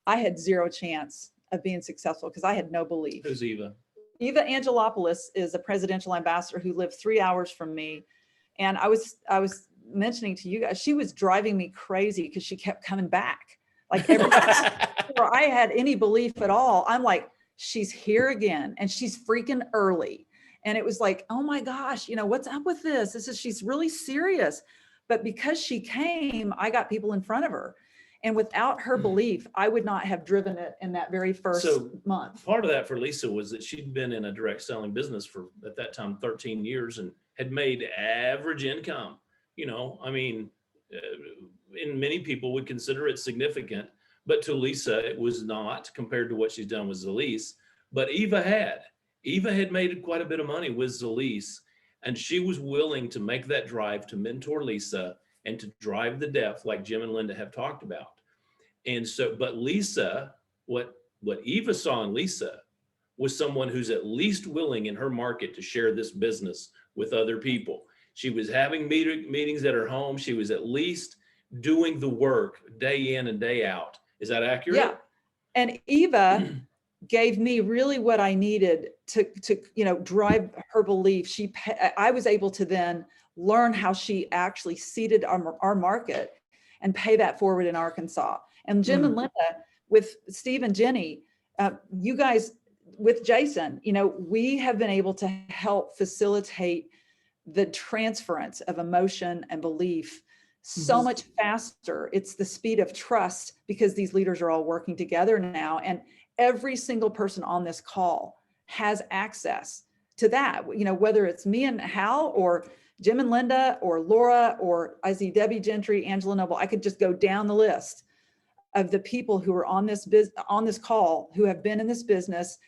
I had zero chance of being successful because I had no belief. Who's Eva? Eva Angelopoulos is a presidential ambassador who lived 3 hours from me. And I was mentioning to you guys, she was driving me crazy because she kept coming back. Like every time before I had any belief at all, I'm like, she's here again and she's freaking early. And it was like, oh my gosh, what's up with this? She's really serious. But because she came, I got people in front of her. And without her belief, I would not have driven it in that very first month. Part of that for Lisa was that she'd been in a direct selling business for, at that time, 13 years and had made average income. And many people would consider it significant, but to Lisa, it was not compared to what she's done with Zalise. But Eva had made quite a bit of money with Zalise, and she was willing to make that drive to mentor Lisa and to drive the depth like Jim and Linda have talked about. And so, but Lisa, what what Eva saw in Lisa was someone who's at least willing in her market to share this business with other people. She was having meetings at her home. She was at least doing the work day in and day out. Is that accurate? Yeah. And Eva gave me really what I needed to drive her belief. I was able to then learn how she actually seeded our market and pay that forward in Arkansas. And Jim and Linda, with Steve and Jenny, you guys with Jason, we have been able to help facilitate the transference of emotion and belief so much faster. It's the speed of trust because these leaders are all working together now. And every single person on this call has access to that, whether it's me and Hal or Jim and Linda or Laura, or I see Debbie Gentry, Angela Noble. I could just go down the list of the people who are on this call who have been in this business.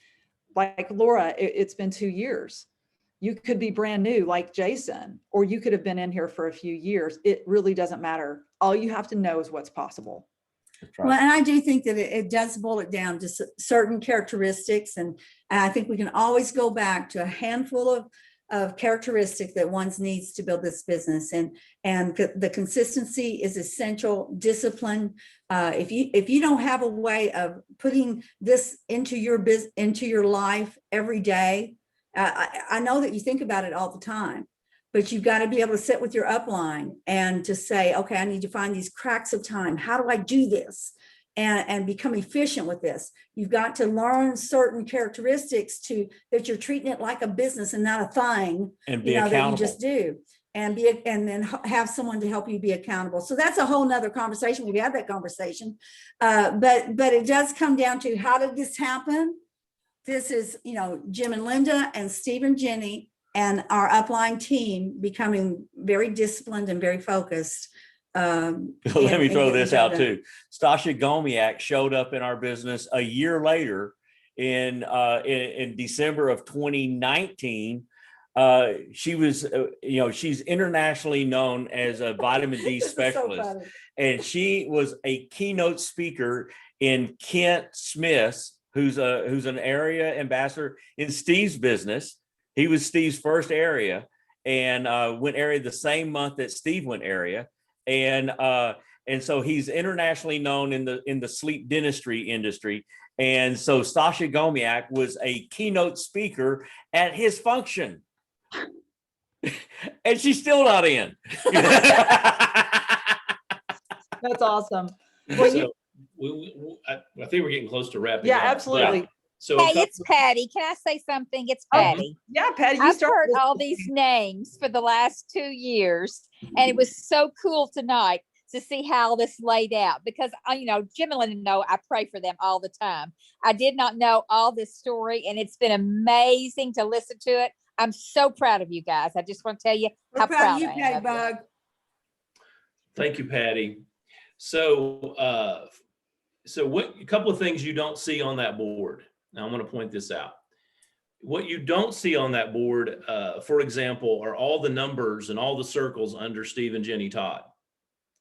Like Laura, it's been 2 years. You could be brand new like Jason, or you could have been in here for a few years. It really doesn't matter. All you have to know is what's possible. Right. Well, and I do think that it does boil it down to certain characteristics. And I think we can always go back to a handful of characteristics that one needs to build this business. And the consistency is essential. Discipline. If you don't have a way of putting this into your life every day, I know that you think about it all the time, but you've got to be able to sit with your upline and to say, okay, I need to find these cracks of time. How do I do this and become efficient with this? You've got to learn certain characteristics that you're treating it like a business and not a thing, And be accountable. that you just do, and then have someone to help you be accountable. So that's a whole nother conversation. We've had that conversation, but it does come down to, how did this happen? This is, Jim and Linda and Steve and Jenny and our upline team becoming very disciplined and very focused. Let me throw this out too. Stasha Gomiak showed up in our business a year later in December of 2019. She was, she's internationally known as a vitamin D specialist, and she was a keynote speaker in Kent Smith's, who's an area ambassador in Steve's business. He was Steve's first area, and went area the same month that Steve went area. And so he's internationally known in the sleep dentistry industry. And so Stasha Gomiak was a keynote speaker at his function. And she's still not in. That's awesome. Well, So I think we're getting close to wrapping up. Absolutely. So Hey, it's Patty. Can I say something? It's Patty. Yeah, Patty, you I've heard all these names for the last 2 years, and it was so cool tonight to see how this laid out, because Jim and Linda know I pray for them all the time. I did not know all this story, and it's been amazing to listen to it. I'm so proud of you guys. I just want to tell you how proud I am. Patty Bug. Thank you, Patty. So what a couple of things you don't see on that board. Now I'm going to point this out. What you don't see on that board, for example, are all the numbers and all the circles under Steve and Jenny Todd.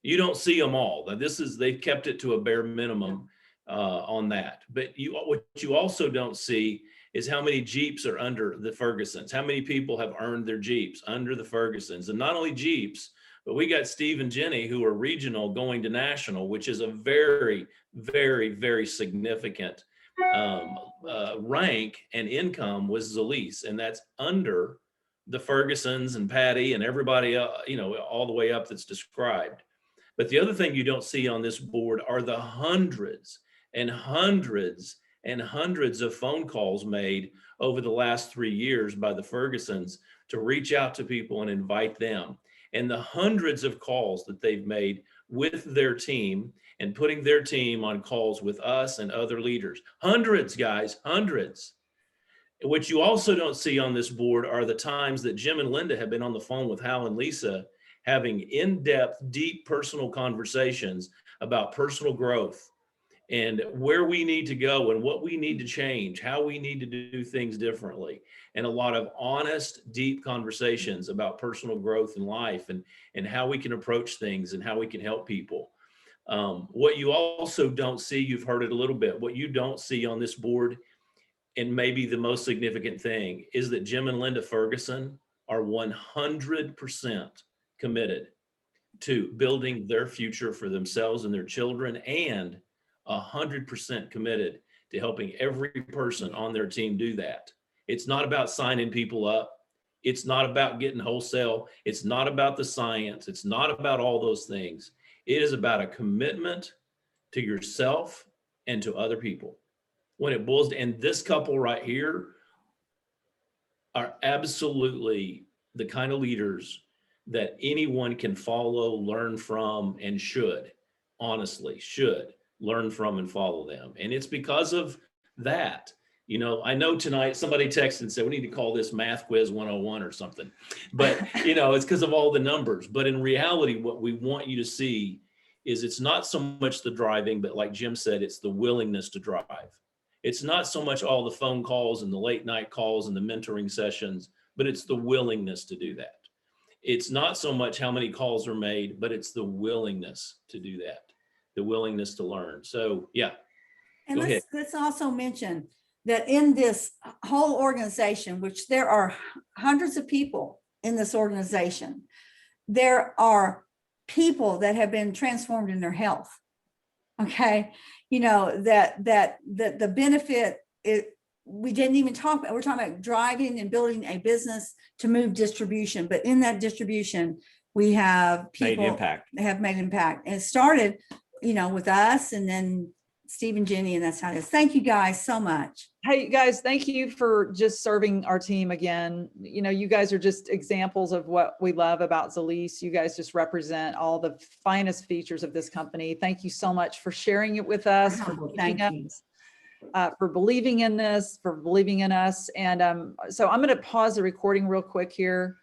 You don't see them all. Now they've kept it to a bare minimum on that. But what you also don't see is how many Jeeps are under the Fergusons. How many people have earned their Jeeps under the Fergusons? And not only Jeeps, but we got Steve and Jenny who are regional going to national, which is a very, very, very significant rank and income with Zalise. And that's under the Fergusons and Patty and everybody, all the way up that's described. But the other thing you don't see on this board are the hundreds and hundreds and hundreds of phone calls made over the last 3 years by the Fergusons to reach out to people and invite them. And the hundreds of calls that they've made with their team and putting their team on calls with us and other leaders. Hundreds, guys, hundreds. What you also don't see on this board are the times that Jim and Linda have been on the phone with Hal and Lisa, having in-depth, deep personal conversations about personal growth and where we need to go and what we need to change, how we need to do things differently, and a lot of honest, deep conversations about personal growth in life and how we can approach things and how we can help people. What you also don't see, you've heard it a little bit, what you don't see on this board, and maybe the most significant thing, is that Jim and Linda Ferguson are 100% committed to building their future for themselves and their children, and 100% committed to helping every person on their team do that. It's not about signing people up. It's not about getting wholesale. It's not about the science. It's not about all those things. It is about a commitment to yourself and to other people. When it boils down, and this couple right here are absolutely the kind of leaders that anyone can follow, learn from, and should learn from and follow them. And it's because of that. You know, I know tonight somebody texted and said, we need to call this Math Quiz 101 or something. But, you know, it's because of all the numbers. But in reality, what we want you to see is it's not so much the driving, but like Jim said, it's the willingness to drive. It's not so much all the phone calls and the late night calls and the mentoring sessions, but it's the willingness to do that. It's not so much how many calls are made, but it's the willingness to do that, the willingness to learn. So, yeah. And let's also mention that in this whole organization, which there are hundreds of people in this organization, there are people that have been transformed in their health. Okay. You know, that the benefit, we didn't even talk about, we're talking about driving and building a business to move distribution. But in that distribution, we have people that have made impact. And it started, you know, with us, and then Steve and Jenny, and that's how it is. Thank you guys so much. Hey guys, thank you for just serving our team again. You know, you guys are just examples of what we love about Zalise. You guys just represent all the finest features of this company. Thank you so much for sharing it with us, for Thank teaching you. us, for believing in this, for believing in us. And so I'm going to pause the recording real quick here.